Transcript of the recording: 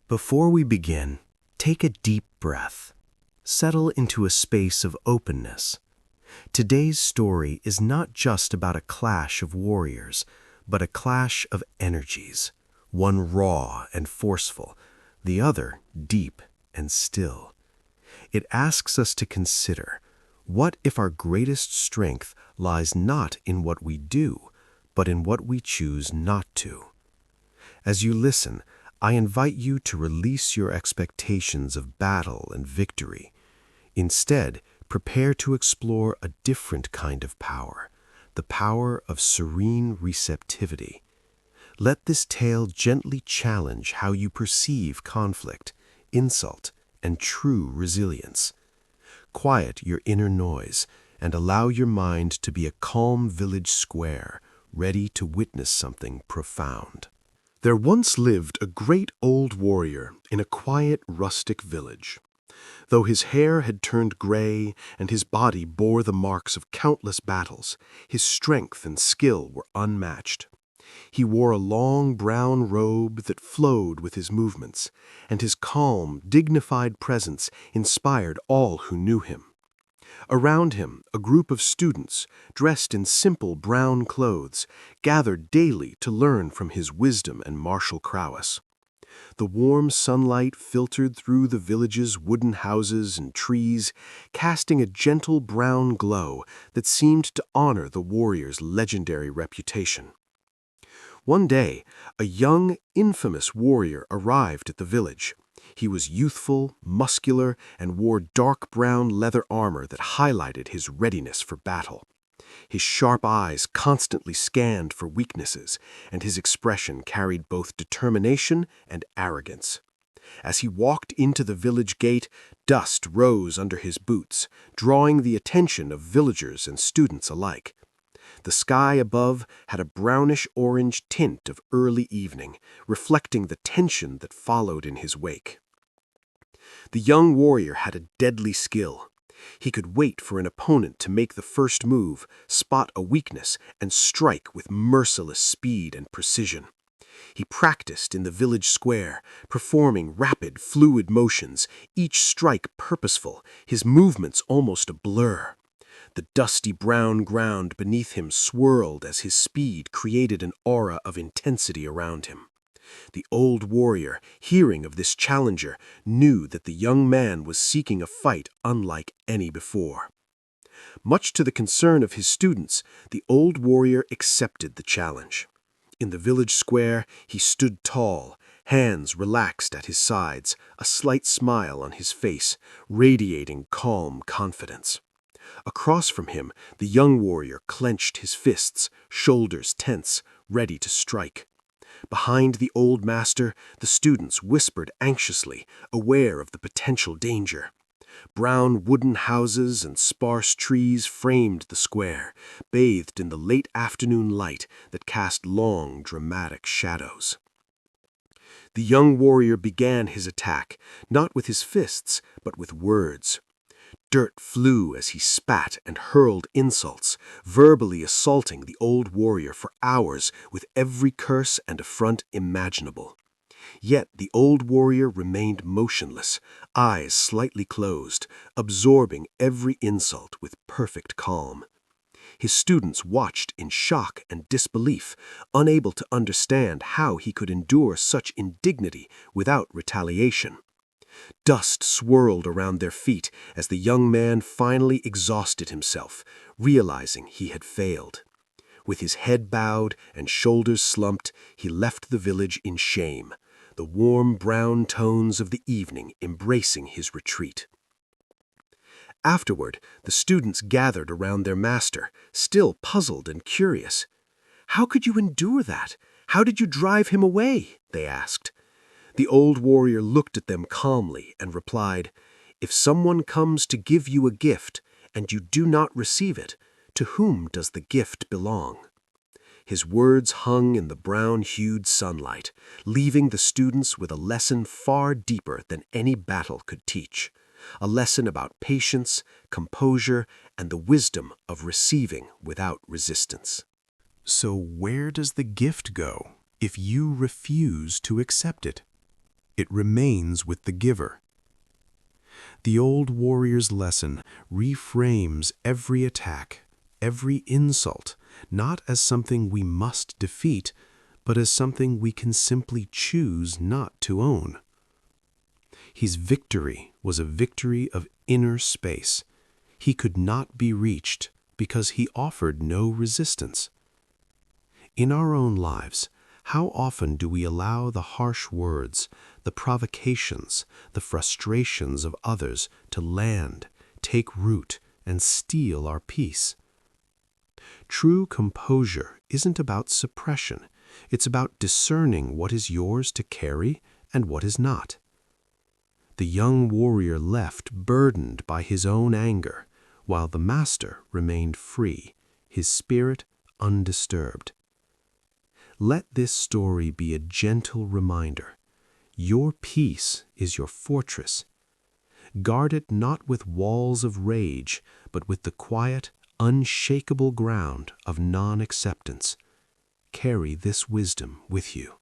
Before we begin, take a deep breath. Settle into a space of openness. Today's story is not just about a clash of warriors, but a clash of energies, one raw and forceful, the other deep and still. It asks us to consider, what if our greatest strength lies not in what we do, but in what we choose not to? As you listen, I invite you to release your expectations of battle and victory. Instead, prepare to explore a different kind of power, the power of serene receptivity. Let this tale gently challenge how you perceive conflict, insult, and true resilience. Quiet your inner noise and allow your mind to be a calm village square, ready to witness something profound. There once lived a great old warrior in a quiet, rustic village. Though his hair had turned gray and his body bore the marks of countless battles, his strength and skill were unmatched. He wore a long brown robe that flowed with his movements, and his calm, dignified presence inspired all who knew him. Around him, a group of students, dressed in simple brown clothes, gathered daily to learn from his wisdom and martial prowess. The warm sunlight filtered through the village's wooden houses and trees, casting a gentle brown glow that seemed to honor the warrior's legendary reputation. One day, a young, infamous warrior arrived at the village. He was youthful, muscular, and wore dark brown leather armor that highlighted his readiness for battle. His sharp eyes constantly scanned for weaknesses, and his expression carried both determination and arrogance. As he walked into the village gate, dust rose under his boots, drawing the attention of villagers and students alike. The sky above had a brownish-orange tint of early evening, reflecting the tension that followed in his wake. The young warrior had a deadly skill. He could wait for an opponent to make the first move, spot a weakness, and strike with merciless speed and precision. He practiced in the village square, performing rapid, fluid motions, each strike purposeful, his movements almost a blur. The dusty brown ground beneath him swirled as his speed created an aura of intensity around him. The old warrior, hearing of this challenger, knew that the young man was seeking a fight unlike any before. Much to the concern of his students, the old warrior accepted the challenge. In the village square, he stood tall, hands relaxed at his sides, a slight smile on his face, radiating calm confidence. Across from him, the young warrior clenched his fists, shoulders tense, ready to strike. Behind the old master, the students whispered anxiously, aware of the potential danger. Brown wooden houses and sparse trees framed the square, bathed in the late afternoon light that cast long, dramatic shadows. The young warrior began his attack, not with his fists, but with words. Dirt flew as he spat and hurled insults, verbally assaulting the old warrior for hours with every curse and affront imaginable. Yet the old warrior remained motionless, eyes slightly closed, absorbing every insult with perfect calm. His students watched in shock and disbelief, unable to understand how he could endure such indignity without retaliation. Dust swirled around their feet as the young man finally exhausted himself, realizing he had failed. With his head bowed and shoulders slumped, he left the village in shame, the warm brown tones of the evening embracing his retreat. Afterward, the students gathered around their master, still puzzled and curious. "How could you endure that? How did you drive him away?" they asked. The old warrior looked at them calmly and replied, "If someone comes to give you a gift and you do not receive it, to whom does the gift belong?" His words hung in the brown-hued sunlight, leaving the students with a lesson far deeper than any battle could teach, a lesson about patience, composure, and the wisdom of receiving without resistance. So where does the gift go if you refuse to accept it? It remains with the giver. The old warrior's lesson reframes every attack, every insult, not as something we must defeat, but as something we can simply choose not to own. His victory was a victory of inner space. He could not be reached because he offered no resistance. In our own lives, how often do we allow the harsh words, the provocations, the frustrations of others to land, take root, and steal our peace? True composure isn't about suppression. It's about discerning what is yours to carry and what is not. The young warrior left burdened by his own anger, while the master remained free, his spirit undisturbed. Let this story be a gentle reminder. Your peace is your fortress. Guard it not with walls of rage, but with the quiet, unshakable ground of non-acceptance. Carry this wisdom with you.